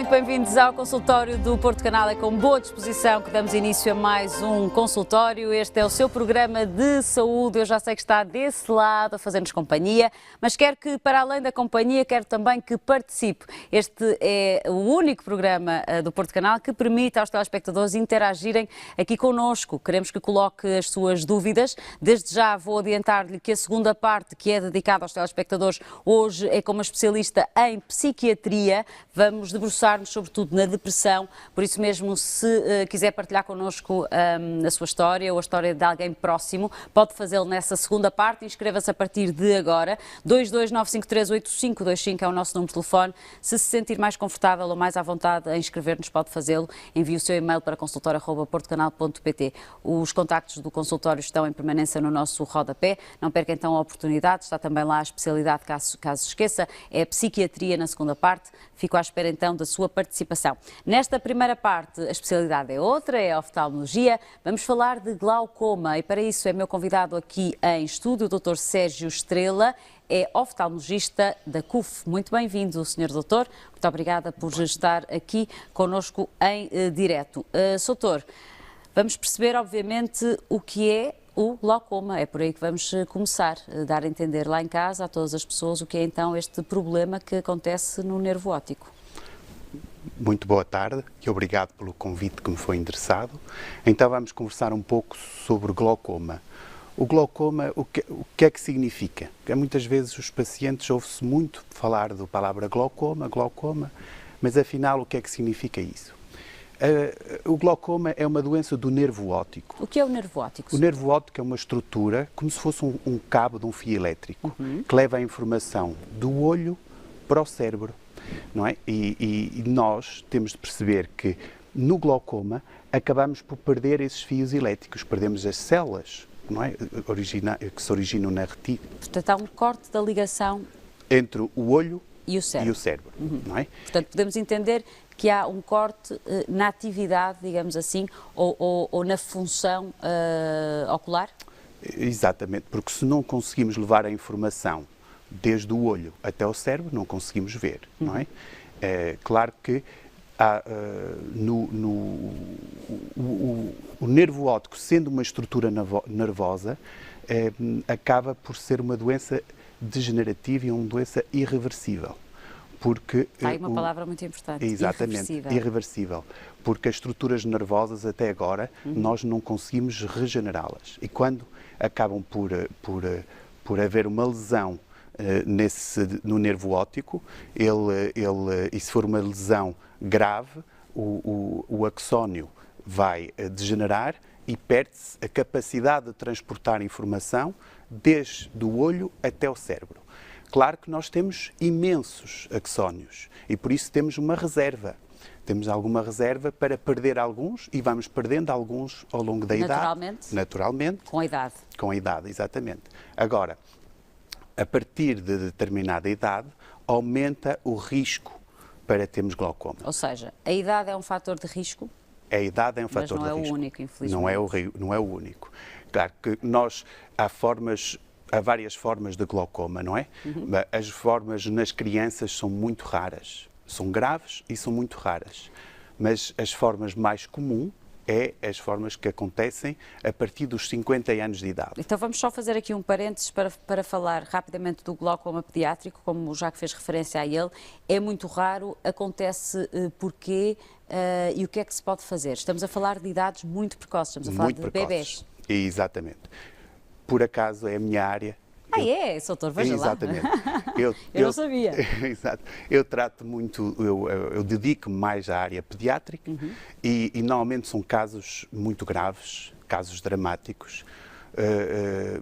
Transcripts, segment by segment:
muito bem-vindos ao consultório do Porto Canal. É com boa disposição que damos início a mais um consultório. Este é o seu programa de saúde. Eu já sei que está desse lado a fazer-nos companhia, mas quero que, para além da companhia, quero também que participe. Este é o único programa do Porto Canal que permite aos telespectadores interagirem aqui connosco. Queremos que coloque as suas dúvidas. Desde já vou adiantar-lhe que a segunda parte, que é dedicada aos telespectadores, hoje é com uma especialista em psiquiatria. Vamos debruçar-nos sobretudo na depressão, por isso mesmo, se quiser partilhar connosco a sua história ou a história de alguém próximo, pode fazê-lo nessa segunda parte. Inscreva-se a partir de agora. 229538525 é o nosso número de telefone. Se se sentir mais confortável ou mais à vontade em inscrever-nos, pode fazê-lo. Envie o seu e-mail para consultório@portocanal.pt. Os contactos do consultório estão em permanência no nosso rodapé. Não perca então a oportunidade. Está também lá a especialidade, caso esqueça, é a psiquiatria na segunda parte. Fico à espera então da sua participação. Nesta primeira parte, a especialidade é outra, é a oftalmologia. Vamos falar de glaucoma e para isso é meu convidado aqui em estúdio o Dr. Sérgio Estrela, é oftalmologista da CUF. Muito bem-vindo, Sr. Doutor. Muito obrigada por estar aqui connosco em direto. Doutor, vamos perceber obviamente o que é o glaucoma. É por aí que vamos começar a dar a entender lá em casa a todas as pessoas o que é então este problema que acontece no nervo óptico. Muito boa tarde e obrigado pelo convite que me foi endereçado. Então vamos conversar um pouco sobre o glaucoma. O glaucoma, o que é que significa? Porque muitas vezes os pacientes ouvem-se muito falar da palavra glaucoma, mas afinal o que é que significa isso? O glaucoma é uma doença do nervo óptico. O que é o nervo óptico? O nervo óptico é uma estrutura, como se fosse um cabo de um fio elétrico, que leva a informação do olho para o cérebro, não é? E nós temos de perceber que no glaucoma acabamos por perder esses fios elétricos, perdemos as células, não é? Que se originam na retina. Portanto, há um corte da ligação entre o olho e o cérebro. Não é? Portanto, podemos entender que há um corte na atividade, digamos assim, ou na função ocular? Exatamente, porque se não conseguimos levar a informação desde o olho até o cérebro, não conseguimos ver, não é? É claro que o nervo óptico, sendo uma estrutura nervosa, acaba por ser uma doença degenerativa e uma doença irreversível. Porque há aí uma palavra muito importante. Exatamente, irreversível. Porque as estruturas nervosas, até agora, nós não conseguimos regenerá-las. E quando acabam por haver uma lesão no nervo óptico, e se for uma lesão grave, o axónio vai degenerar e perde-se a capacidade de transportar informação desde o olho até o cérebro. Claro que nós temos imensos axónios e por isso temos uma reserva. Temos alguma reserva para perder alguns e vamos perdendo alguns ao longo da idade. Naturalmente. Com a idade. Com a idade, exatamente. Agora, a partir de determinada idade, aumenta o risco para termos glaucoma. Ou seja, a idade é um fator de risco? A idade é um fator de risco. Mas não é o único, infelizmente. Não é o único. Claro que há várias formas de glaucoma, não é? As formas nas crianças são muito raras. São graves e são muito raras. Mas as formas mais comuns as formas que acontecem a partir dos 50 anos de idade. Então vamos só fazer aqui um parênteses para falar rapidamente do glaucoma pediátrico, como já que fez referência a ele. É muito raro, acontece porquê e o que é que se pode fazer? Estamos a falar de idades muito precoces, estamos a falar de bebés. Exatamente. Por acaso é a minha área. Doutor, veja lá. Exatamente. Eu não sabia. Exato. Eu trato muito, eu dedico-me mais à área pediátrica e normalmente são casos muito graves, casos dramáticos,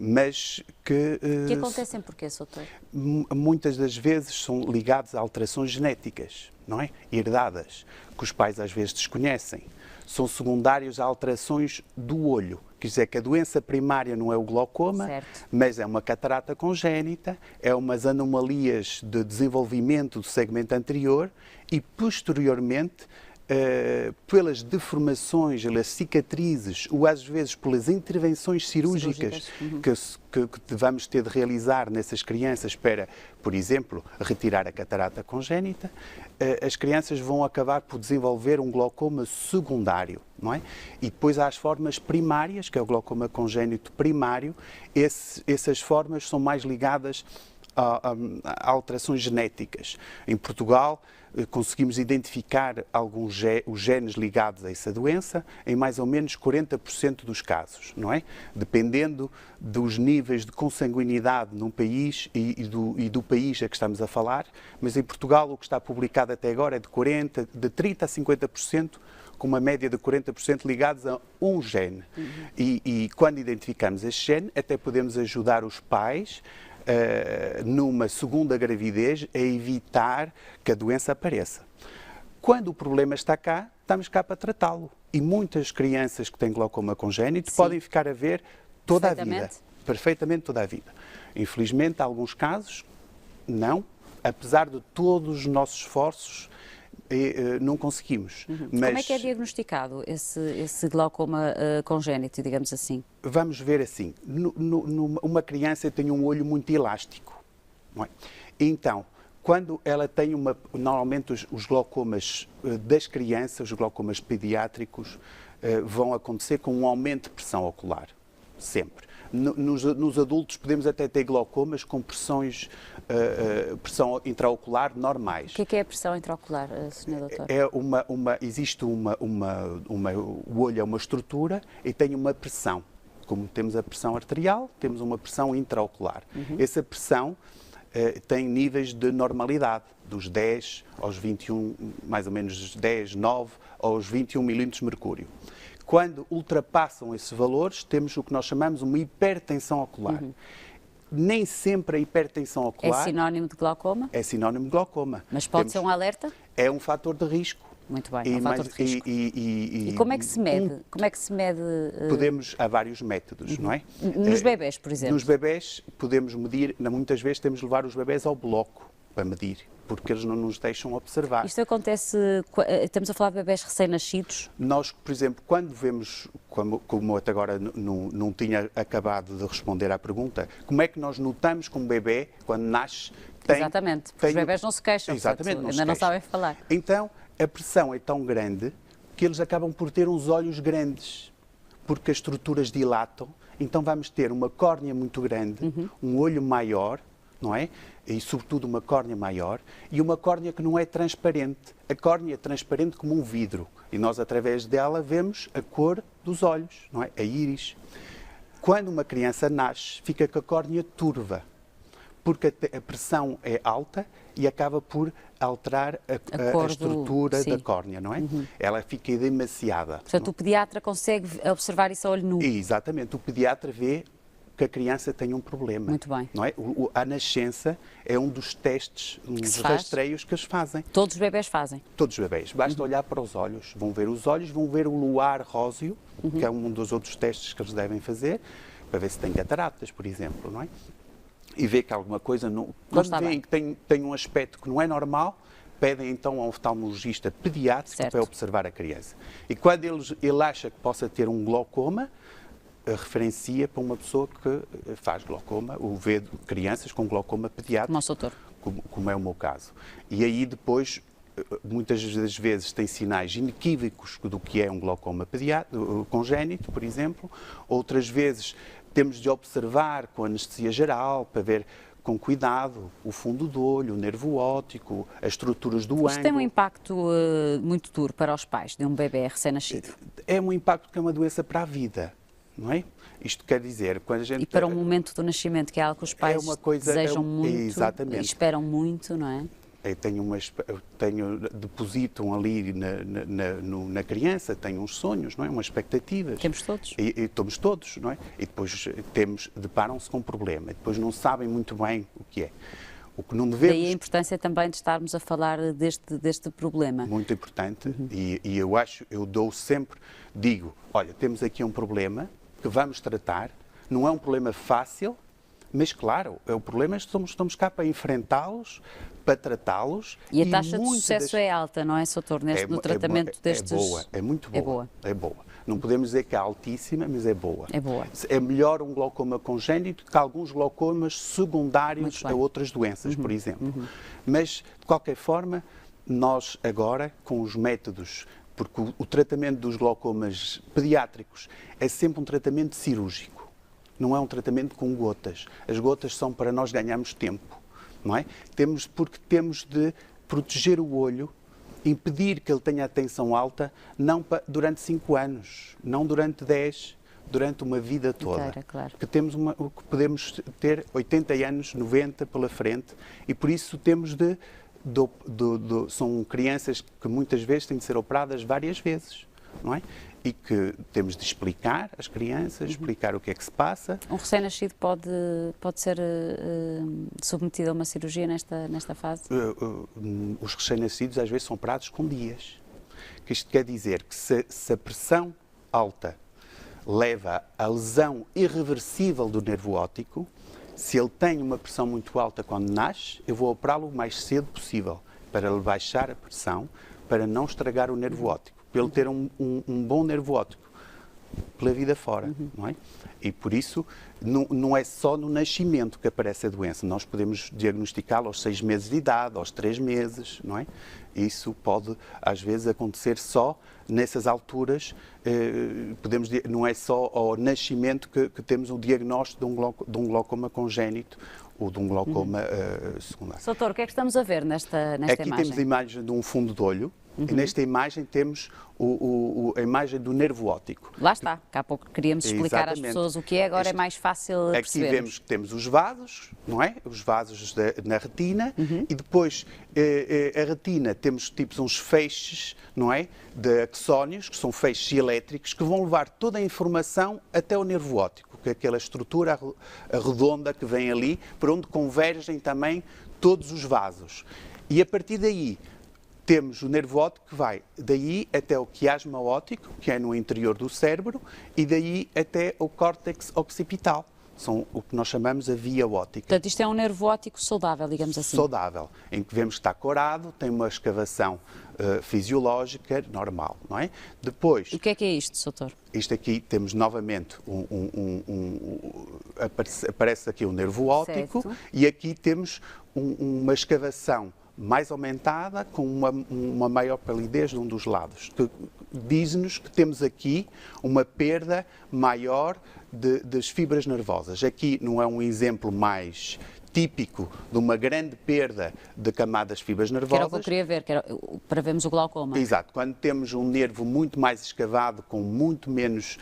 mas que... Que acontecem porquê, doutor? Muitas das vezes são ligados a alterações genéticas, não é? Herdadas, que os pais às vezes desconhecem. São secundários a alterações do olho. Quer dizer que a doença primária não é o glaucoma, mas é uma catarata congénita, é umas anomalias de desenvolvimento do segmento anterior e, posteriormente, pelas deformações, pelas cicatrizes, ou às vezes pelas intervenções cirúrgicas que vamos ter de realizar nessas crianças para, por exemplo, retirar a catarata congénita, as crianças vão acabar por desenvolver um glaucoma secundário, não é? E depois há as formas primárias, que é o glaucoma congénito primário. Essas formas são mais ligadas a alterações genéticas. Em Portugal, conseguimos identificar os genes ligados a essa doença em mais ou menos 40% dos casos, não é? Dependendo dos níveis de consanguinidade num país e do país a que estamos a falar, mas em Portugal o que está publicado até agora é de 30% a 50%, com uma média de 40% ligados a um gene. E quando identificamos esse gene, até podemos ajudar os pais numa segunda gravidez a evitar que a doença apareça. Quando o problema está cá, estamos cá para tratá-lo. E muitas crianças que têm glaucoma congénito podem ficar a ver toda a vida. Perfeitamente toda a vida. Infelizmente, em alguns casos, não. Apesar de todos os nossos esforços, não conseguimos. Mas como é que é diagnosticado esse glaucoma congénito, digamos assim? Vamos ver assim. Uma criança tem um olho muito elástico, não é? Então, quando ela tem normalmente os glaucomas das crianças, os glaucomas pediátricos, vão acontecer com um aumento de pressão ocular, sempre. Nos adultos podemos até ter glaucomas com pressão intraocular normais. O que é a pressão intraocular, Sr. Doutor? Existe o olho é uma estrutura e tem uma pressão. Como temos a pressão arterial, temos uma pressão intraocular. Essa pressão tem níveis de normalidade, dos 10 aos 21, mais ou menos 10, 9 aos 21 milímetros de mercúrio. Quando ultrapassam esses valores, temos o que nós chamamos uma hipertensão ocular. Nem sempre a hipertensão ocular... É sinónimo de glaucoma? É sinónimo de glaucoma. Mas pode ser um alerta? É um fator de risco. Muito bem, é um fator de risco. E como é que se mede? Há vários métodos, não é? Nos bebés, por exemplo? Nos bebés podemos medir, muitas vezes temos de levar os bebés ao bloco para medir, porque eles não nos deixam observar. Isto acontece, estamos a falar de bebés recém-nascidos? Nós, por exemplo, quando vemos, como até agora não tinha acabado de responder à pergunta, como é que nós notamos que um bebê, quando nasce, Exatamente, porque os bebés não se queixam, exatamente, portanto, ainda não sabem falar. Então, a pressão é tão grande que eles acabam por ter uns olhos grandes, porque as estruturas dilatam, então vamos ter uma córnea muito grande, um olho maior, não é? E, sobretudo, uma córnea maior e uma córnea que não é transparente. A córnea é transparente como um vidro e nós, através dela, vemos a cor dos olhos, não é? A íris. Quando uma criança nasce, fica com a córnea turva, porque a pressão é alta e acaba por alterar a estrutura da córnea, não é? Ela fica demasiada. Portanto, o pediatra consegue observar isso a olho nu? Exatamente. O pediatra vê que a criança tem um problema. Muito bem. Não é? A nascença é um dos testes, um dos rastreios que eles fazem. Todos os bebés fazem? Todos os bebés. Basta olhar para os olhos. Vão ver os olhos, vão ver o luar róseo, que é um dos outros testes que eles devem fazer, para ver se tem cataratas, por exemplo, não é? E ver que alguma coisa não... Quando veem que tem um aspecto que não é normal, pedem então a um oftalmologista pediátrico para observar a criança. E quando ele acha que possa ter um glaucoma, referencia para uma pessoa que faz glaucoma, ou vê crianças com glaucoma pediátrico, nosso doutor, como é o meu caso. E aí depois, muitas das vezes, tem sinais inequívocos do que é um glaucoma congénito, por exemplo. Outras vezes temos de observar com anestesia geral para ver com cuidado o fundo do olho, o nervo óptico, as estruturas do ângulo. Isto tem um impacto muito duro para os pais de um bebê recém-nascido? É um impacto que é uma doença para a vida. Não é? Isto quer dizer, quando a gente... E para o momento do nascimento, que é algo que os pais desejam muito, esperam muito, não é? Depositam ali na criança, têm uns sonhos, não é? Umas expectativas. Temos todos. E estamos todos, não é? E depois deparam-se com um problema, e depois não sabem muito bem o que é. O que não devemos... Daí a importância também de estarmos a falar deste problema. Muito importante, e digo, olha, temos aqui um problema que vamos tratar, não é um problema fácil, Mas, claro, o problema é que estamos cá para enfrentá-los, para tratá-los. E a taxa de sucesso é alta, não é, Soutor, no tratamento destes... É boa, é muito boa. É boa. É boa. Não podemos dizer que é altíssima, mas é boa. É boa. É melhor um glaucoma congénito que alguns glaucomas secundários a outras doenças, por exemplo. Mas, de qualquer forma, nós agora, com os métodos, porque o tratamento dos glaucomas pediátricos é sempre um tratamento cirúrgico, não é um tratamento com gotas. As gotas são para nós ganharmos tempo, não é? Porque temos de proteger o olho, impedir que ele tenha a tensão alta, não durante 5 anos, não durante 10, durante uma vida toda. Inteira, claro. Que podemos ter 80 anos, 90 pela frente, e por isso temos são crianças que muitas vezes têm de ser operadas várias vezes, não é? E que temos de explicar às crianças, explicar o que é que se passa. Um recém-nascido pode ser submetido a uma cirurgia nesta fase? Os recém-nascidos às vezes são operados com dias. Que isto quer dizer que se a pressão alta leva à lesão irreversível do nervo óptico, se ele tem uma pressão muito alta quando nasce, eu vou operá-lo o mais cedo possível, para lhe baixar a pressão, para não estragar o nervo óptico, para ele ter um bom nervo óptico pela vida fora, não é? E por isso, não é só no nascimento que aparece a doença. Nós podemos diagnosticá-la aos 6 meses de idade, aos 3 meses, não é? Isso pode, às vezes, acontecer só nessas alturas. Não é só ao nascimento que temos o diagnóstico de um glaucoma congénito ou de um glaucoma secundário. Doutor, o que é que estamos a ver nesta Aqui imagem? temos a imagem de um fundo de olho. E nesta imagem temos a imagem do nervo óptico. Lá está, cá há pouco queríamos explicar às pessoas o que é, agora é mais fácil perceber. Aqui vemos que temos os vasos, não é? Os vasos na retina, e depois a retina temos uns feixes, não é? De axónios, que são feixes elétricos, que vão levar toda a informação até o nervo óptico, que é aquela estrutura redonda que vem ali, por onde convergem também todos os vasos. E a partir daí, temos o nervo óptico que vai daí até o quiasma óptico, que é no interior do cérebro, e daí até o córtex occipital. São o que nós chamamos a via óptica. Portanto, isto é um nervo óptico saudável, digamos assim. Saudável, em que vemos que está corado, tem uma escavação fisiológica normal, não é? Depois... E o que é isto, doutor? Isto aqui temos novamente aparece aqui o nervo óptico, certo. E aqui temos uma escavação mais aumentada, com uma maior palidez de um dos lados, que diz-nos que temos aqui uma perda maior das fibras nervosas. Aqui não é um exemplo mais típico de uma grande perda de camadas de fibras nervosas. Que era o que eu queria ver, para vermos o glaucoma. Exato, quando temos um nervo muito mais escavado, com muito menos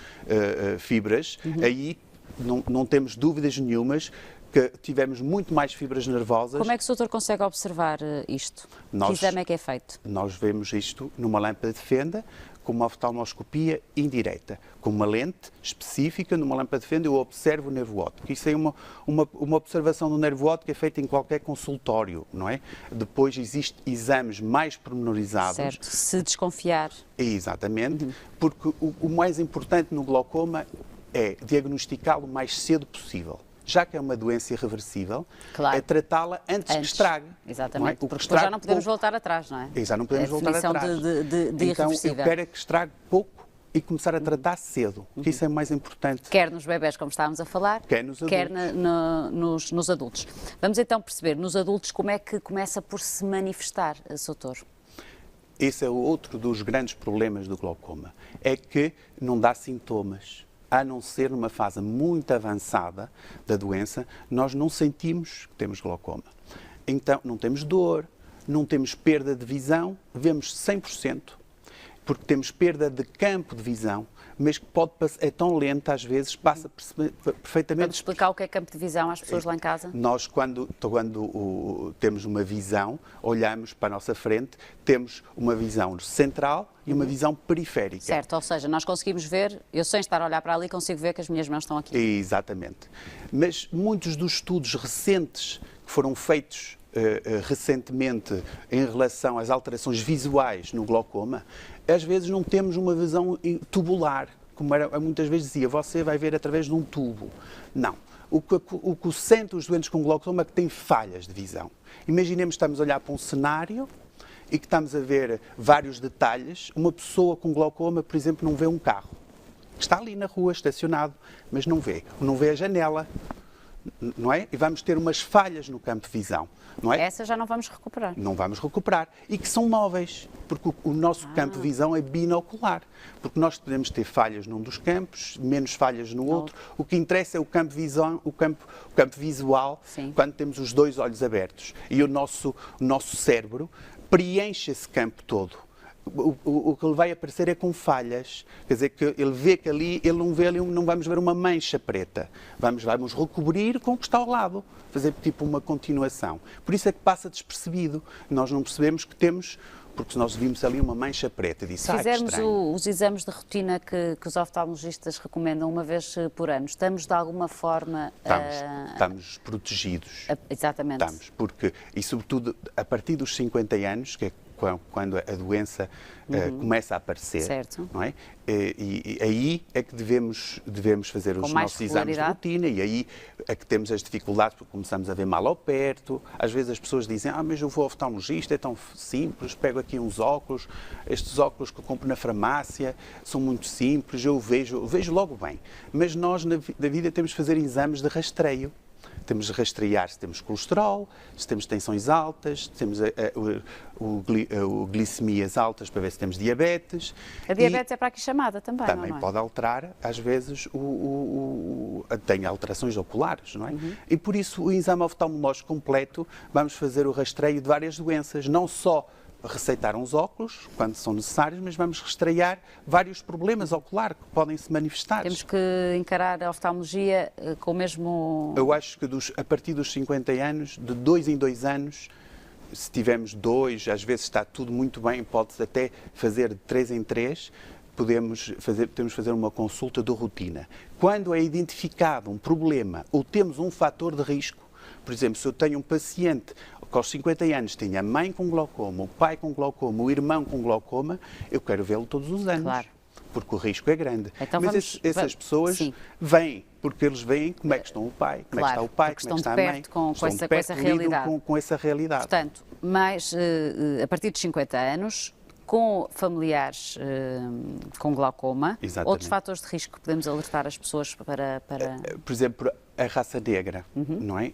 fibras, aí não temos dúvidas nenhumas que tivemos muito mais fibras nervosas. Como é que o doutor consegue observar isto? Que exame é que é feito? Nós vemos isto numa lâmpada de fenda, com uma oftalmoscopia indireta. Com uma lente específica, numa lâmpada de fenda, eu observo o nervo óptico. Isso é uma observação do nervo óptico é feita em qualquer consultório, não é? Depois existem exames mais pormenorizados. Certo, se desconfiar. Exatamente, porque o mais importante no glaucoma é diagnosticá-lo o mais cedo possível. Já que é uma doença irreversível, claro, é tratá-la antes que estrague. Exatamente, porque depois já não podemos voltar atrás, não é? Já não podemos voltar atrás. De então, eu quero é que estrague pouco e começar a tratar cedo, que isso é mais importante. Quer nos bebés, como estávamos a falar, quer nos adultos. nos adultos. Vamos então perceber, nos adultos, como é que começa por se manifestar, doutor? Esse é outro dos grandes problemas do glaucoma, é que não dá sintomas. A não ser numa fase muito avançada da doença, nós não sentimos que temos glaucoma. Então, não temos dor, não temos perda de visão, vemos 100%, porque temos perda de campo de visão, mas que é tão lenta, às vezes, passa perfeitamente... Vamos explicar o que é campo de visão às pessoas lá em casa? Nós, quando temos uma visão, olhamos para a nossa frente, temos uma visão central e uma visão periférica. Certo, ou seja, nós conseguimos ver, eu sem estar a olhar para ali, consigo ver que as minhas mãos estão aqui. Exatamente. Mas muitos dos estudos recentes que foram feitos recentemente em relação às alterações visuais no glaucoma, às vezes não temos uma visão tubular, como muitas vezes dizia, você vai ver através de um tubo. Não. o que sente os doentes com glaucoma é que têm falhas de visão. Imaginemos que estamos a olhar para um cenário e que estamos a ver vários detalhes. Uma pessoa com glaucoma, por exemplo, não vê um carro. Está ali na rua, estacionado, mas não vê. Não vê a janela, não é? E vamos ter umas falhas no campo de visão, não é? Essa já não vamos recuperar. Não vamos recuperar. E que são móveis, porque o nosso campo de visão é binocular. Porque nós podemos ter falhas num dos campos, menos falhas no outro. O que interessa é o campo, o campo visual, Sim. quando temos os dois olhos abertos. E o nosso cérebro preenche esse campo todo. O que ele vai aparecer é com falhas. Quer dizer, que ele vê que ali, ele não vê ali, não vamos ver uma mancha preta. Vamos recobrir com o que está ao lado. Fazer tipo uma continuação. Por isso é que passa despercebido. Nós não percebemos que temos, porque nós vimos ali uma mancha preta. Se fizermos os exames de rotina que os oftalmologistas recomendam uma vez por ano, estamos de alguma forma... Estamos protegidos. Exatamente. Estamos, porque, e sobretudo a partir dos 50 anos, que é quando a doença começa a aparecer, certo. Não é? E aí é que devemos fazer os nossos exames de rotina, e aí é que temos as dificuldades, porque começamos a ver mal ao perto. Às vezes as pessoas dizem, mas eu vou ao oftalmologista, é tão simples, pego aqui uns óculos, estes óculos que eu compro na farmácia, são muito simples, eu vejo logo bem. Mas nós na vida temos de fazer exames de rastreio. Temos de rastrear se temos colesterol, se temos tensões altas, se temos glicemias altas para ver se temos diabetes. A diabetes é para aqui chamada também, não é? Também pode alterar, às vezes, tem alterações oculares, não é? E por isso o exame oftalmológico completo, vamos fazer o rastreio de várias doenças, não só receitar uns óculos, quando são necessários, mas vamos rastrear vários problemas oculares que podem se manifestar. Temos que encarar a oftalmologia com o mesmo... Eu acho que a partir dos 50 anos, de 2 em 2 anos, se tivermos 2, às vezes está tudo muito bem, pode-se até fazer de 3 em 3, podemos fazer uma consulta de rotina. Quando é identificado um problema ou temos um fator de risco, por exemplo, se eu tenho um paciente que aos 50 anos tinha a mãe com glaucoma, o pai com glaucoma, o irmão com glaucoma, eu quero vê-lo todos os anos. Claro. Porque o risco é grande. Então mas essas pessoas vêm, porque eles veem como é que estão o pai, como é que está o pai, como é que está a mãe. Com essa realidade. Com essa realidade. Portanto, a partir dos 50 anos, com familiares com glaucoma, exatamente. Outros fatores de risco que podemos alertar as pessoas para... Por exemplo, a raça negra, não é?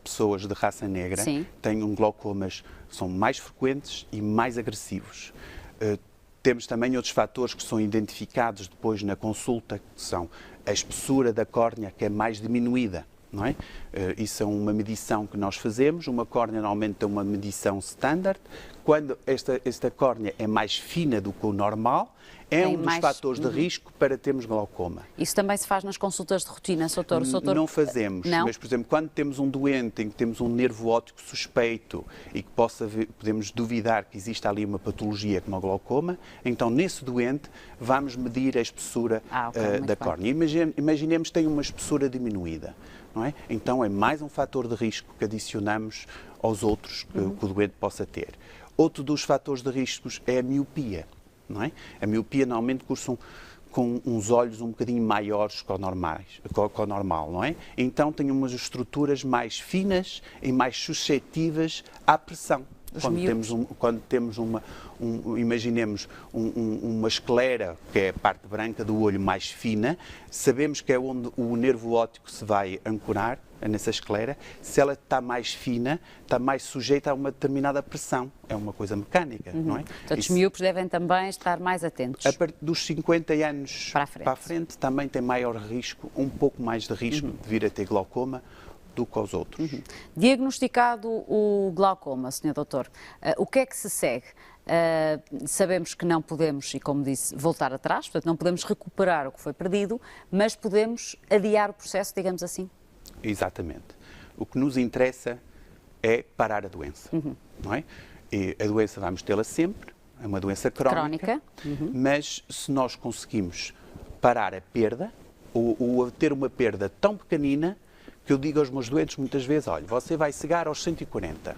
Pessoas de raça negra têm glaucomas, são mais frequentes e mais agressivos. Temos também outros fatores que são identificados depois na consulta, que são a espessura da córnea, que é mais diminuída. Não é? Isso é uma medição que nós fazemos. Uma córnea normalmente tem uma medição standard. Quando esta córnea é mais fina do que o normal, é um dos fatores de risco para termos glaucoma. Isso também se faz nas consultas de rotina, Soutor? Não fazemos, mas, por exemplo, quando temos um doente em que temos um nervo óptico suspeito e que podemos duvidar que existe ali uma patologia como o glaucoma, então nesse doente vamos medir a espessura da córnea. Imaginemos que tem uma espessura diminuída. Não é? Então é mais um fator de risco que adicionamos aos outros que o doente possa ter. Outro dos fatores de riscos é a miopia. Não é? A miopia normalmente cursam com uns olhos um bocadinho maiores que o normal, não é? Então tem umas estruturas mais finas e mais suscetíveis à pressão. Quando temos imaginemos uma esclera, que é a parte branca do olho mais fina, sabemos que é onde o nervo óptico se vai ancorar, nessa esclera. Se ela está mais fina, está mais sujeita a uma determinada pressão. É uma coisa mecânica, não é? Portanto, os miúpes devem também estar mais atentos. A partir dos 50 anos para a frente também tem maior risco, um pouco mais de risco de vir a ter glaucoma do que aos outros. Diagnosticado o glaucoma, Sr. Doutor, o que é que se segue? Sabemos que não podemos, e como disse, voltar atrás, portanto não podemos recuperar o que foi perdido, mas podemos adiar o processo, digamos assim? Exatamente. O que nos interessa é parar a doença, não é? E a doença vamos tê-la sempre, é uma doença crónica. Mas se nós conseguimos parar a perda, ou ter uma perda tão pequenina, que eu digo aos meus doentes muitas vezes, olha, você vai chegar aos 140,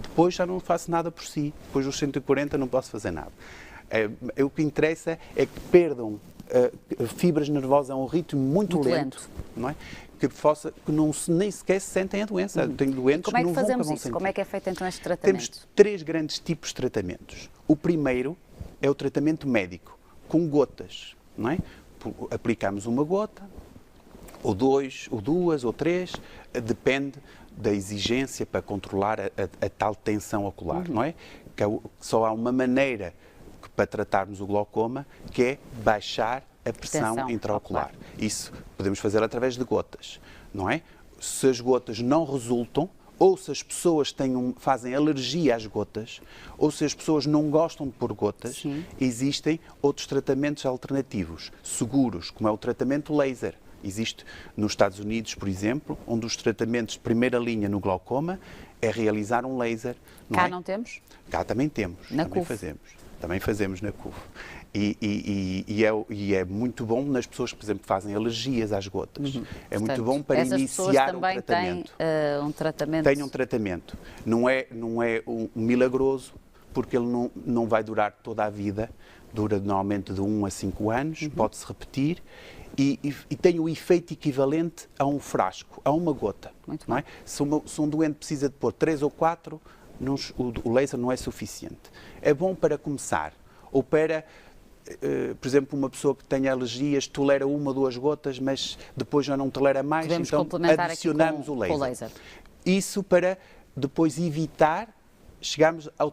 depois já não faço nada por si, depois dos 140 não posso fazer nada. O que interessa é que perdam fibras nervosas a um ritmo muito lento, não é? que não nem sequer se sentem a doença. Tenho doentes Como é que que não fazemos vão isso? sentir. Como é que é feito então este tratamento? Temos 3 grandes tipos de tratamentos. O primeiro é o tratamento médico, com gotas, não é? Aplicamos uma gota, ou 2, ou 2, ou 3, depende da exigência para controlar a tal tensão ocular, não é? Que só há uma maneira para tratarmos o glaucoma, que é baixar a pressão intraocular. Isso podemos fazer através de gotas, não é? Se as gotas não resultam, ou se as pessoas fazem alergia às gotas, ou se as pessoas não gostam de pôr gotas, existem outros tratamentos alternativos, seguros, como é o tratamento laser. Existe nos Estados Unidos, por exemplo, um dos tratamentos de primeira linha no glaucoma é realizar um laser. Cá não temos? Cá também temos. Na também CUF? Também fazemos na CUF. E é muito bom nas pessoas que, por exemplo, fazem alergias às gotas. É Portanto, muito bom para iniciar um tratamento. Têm um tratamento. Tem um tratamento. Não é um milagroso, porque ele não vai durar toda a vida. Dura normalmente de 1 a 5 anos, pode-se repetir. E tem o efeito equivalente a um frasco, a uma gota. Muito não é? Se um doente precisa de pôr 3 ou 4, o laser não é suficiente. É bom para começar, ou para, por exemplo, uma pessoa que tenha alergias, tolera 1 ou 2 gotas, mas depois já não tolera mais, Podemos então complementar adicionamos aqui o com laser. Isso para depois evitar chegarmos à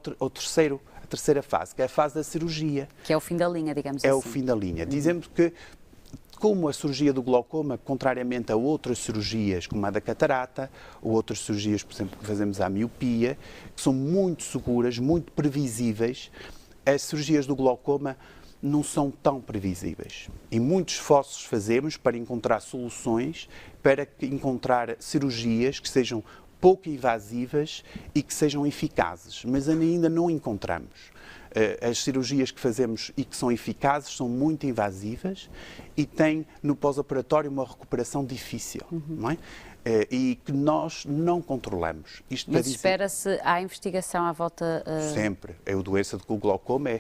terceira fase, que é a fase da cirurgia. Que é o fim da linha, digamos assim. É o fim da linha. Dizemos que, como a cirurgia do glaucoma, contrariamente a outras cirurgias, como a da catarata, ou outras cirurgias, por exemplo, que fazemos à miopia, que são muito seguras, muito previsíveis, as cirurgias do glaucoma não são tão previsíveis. E muitos esforços fazemos para encontrar soluções, para encontrar cirurgias que sejam pouco invasivas e que sejam eficazes, mas ainda não encontramos. As cirurgias que fazemos e que são eficazes são muito invasivas e têm no pós-operatório uma recuperação difícil, não é? E que nós não controlamos. Mas espera-se à investigação à volta... Sempre. É a doença do glaucoma.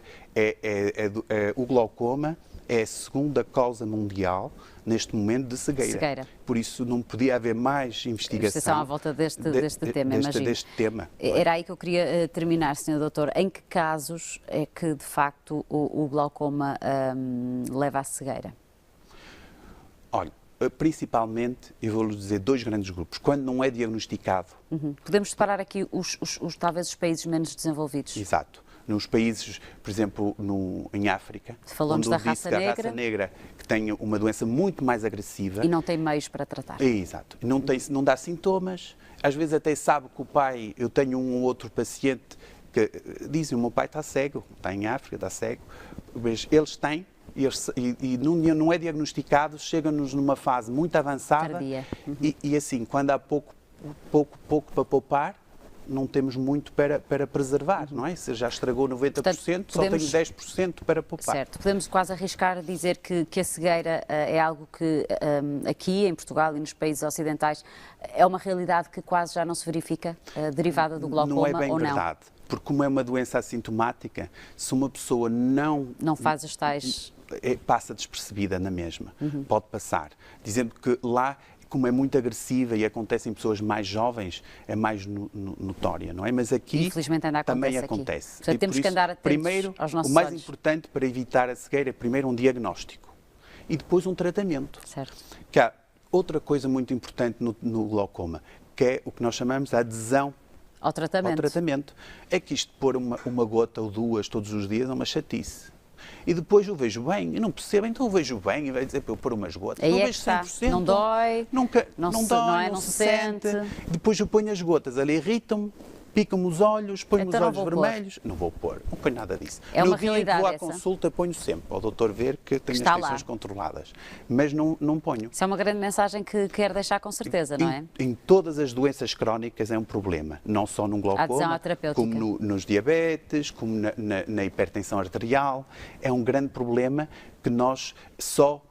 O glaucoma é a segunda causa mundial, neste momento, de cegueira. Por isso não podia haver mais investigação à volta deste tema, imagino. Deste tema. Era aí que eu queria terminar, Sr. Doutor. Em que casos é que, de facto, o glaucoma leva à cegueira? Olha, principalmente, eu vou-lhe dizer 2 grandes grupos. Quando não é diagnosticado... Podemos separar aqui talvez os países menos desenvolvidos. Exato. Nos países, por exemplo, em África, falamos da raça negra. A raça negra, que tem uma doença muito mais agressiva. E não tem meios para tratar. Exato. Não dá sintomas. Às vezes até sabe que o pai... Eu tenho um ou outro paciente que dizem: o meu pai está cego, está em África, está cego. Mas eles têm, e não é diagnosticado, chega-nos numa fase muito avançada. Tardia. E assim, quando há pouco para poupar, não temos muito para preservar, não é? Se já estragou 90%, portanto, só tenho 10% para poupar. Certo. Podemos quase arriscar dizer que a cegueira é algo que aqui em Portugal e nos países ocidentais é uma realidade que quase já não se verifica, derivada do glaucoma ou não? Não é bem verdade, porque como é uma doença assintomática, se uma pessoa não faz as tais... passa despercebida na mesma, pode passar. Dizendo que lá, como é muito agressiva e acontece em pessoas mais jovens, é mais notória, não é? Mas aqui infelizmente ainda também acontece. Portanto, temos que andar atentos primeiro, aos nossos o mais olhos. importante para evitar a cegueira é primeiro um diagnóstico e depois um tratamento. Certo. Que há outra coisa muito importante no glaucoma, que é o que nós chamamos de adesão ao tratamento. É que isto de pôr uma gota ou 2 todos os dias é uma chatice. E depois eu vejo bem, eu não percebo, então eu vejo bem e vai dizer para eu pôr umas gotas. Aí não é vejo que está. 100%. Não dói, não dói, não se sente. Depois eu ponho as gotas, ali irritam-me, picam-me os olhos, ponho Então os olhos vermelhos. Não vou pôr, não ponho nada disso. É no uma dia realidade que vou à essa? consulta, ponho sempre, ao doutor ver que tenho Está as tensões controladas. Mas não ponho. Isso é uma grande mensagem que quer deixar com certeza, não é? Em todas as doenças crónicas é um problema, não só no glaucoma, como nos diabetes, como na hipertensão arterial. É um grande problema que nós só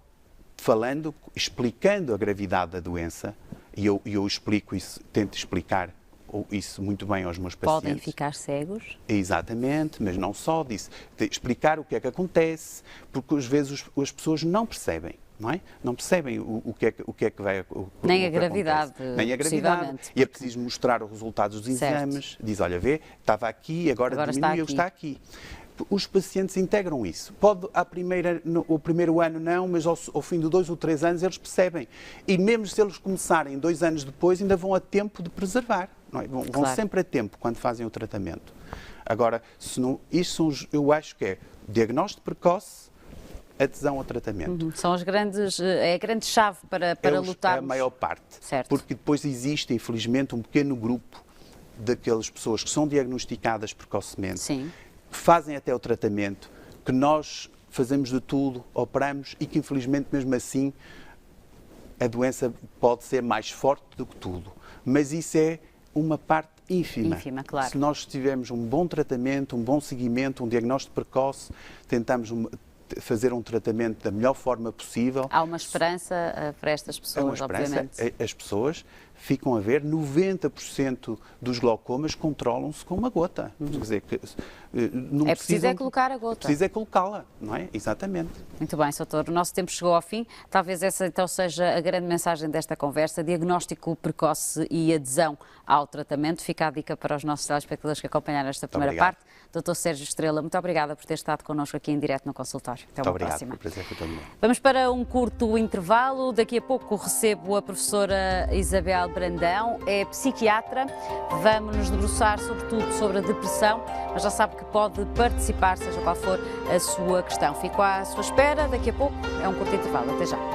falando, explicando a gravidade da doença, e eu explico isso, tento explicar isso muito bem aos meus pacientes. Podem ficar cegos? Exatamente, mas não só disso. De explicar o que é que acontece, porque às vezes as pessoas não percebem. Não é? Não percebem o que é que vai nem a gravidade, nem a gravidade. E é preciso mostrar os resultados dos exames. Diz, olha, vê, estava aqui, agora diminuiu, está aqui. Os pacientes integram isso. Pode, o primeiro ano não, mas ao fim de 2 ou 3 anos eles percebem. E mesmo se eles começarem 2 anos depois, ainda vão a tempo de preservar. Não é? Vão sempre a tempo quando fazem o tratamento. Agora, eu acho que é diagnóstico precoce, adesão ao tratamento. É a grande chave para lutarmos. É a maior parte. Certo. Porque depois existe, infelizmente, um pequeno grupo daquelas pessoas que são diagnosticadas precocemente, Sim. que fazem até o tratamento, que nós fazemos de tudo, operamos e que, infelizmente, mesmo assim, a doença pode ser mais forte do que tudo. Mas isso é uma parte ínfima. Ínfima, claro. Se nós tivermos um bom tratamento, um bom seguimento, um diagnóstico precoce, tentamos fazer um tratamento da melhor forma possível. Há uma esperança para estas pessoas, obviamente. As pessoas ficam a ver 90% dos glaucomas controlam-se com uma gota. Quer dizer, não preciso colocar a gota. Precisa colocá-la, não é? Exatamente. Muito bem, Sr. Doutor, o nosso tempo chegou ao fim. Talvez essa então seja a grande mensagem desta conversa, diagnóstico precoce e adesão ao tratamento. Fica a dica para os nossos telespectadores que acompanharam esta primeira parte. Dr. Sérgio Estrela, muito obrigada por ter estado connosco aqui em direto no consultório. Até uma próxima. Prazer foi todo meu. Vamos para um curto intervalo. Daqui a pouco recebo a professora Isabel Brandão, é psiquiatra. Vamos nos debruçar sobretudo sobre a depressão, mas já sabe que pode participar, seja qual for a sua questão. Fico à sua espera, daqui a pouco é um curto intervalo. Até já.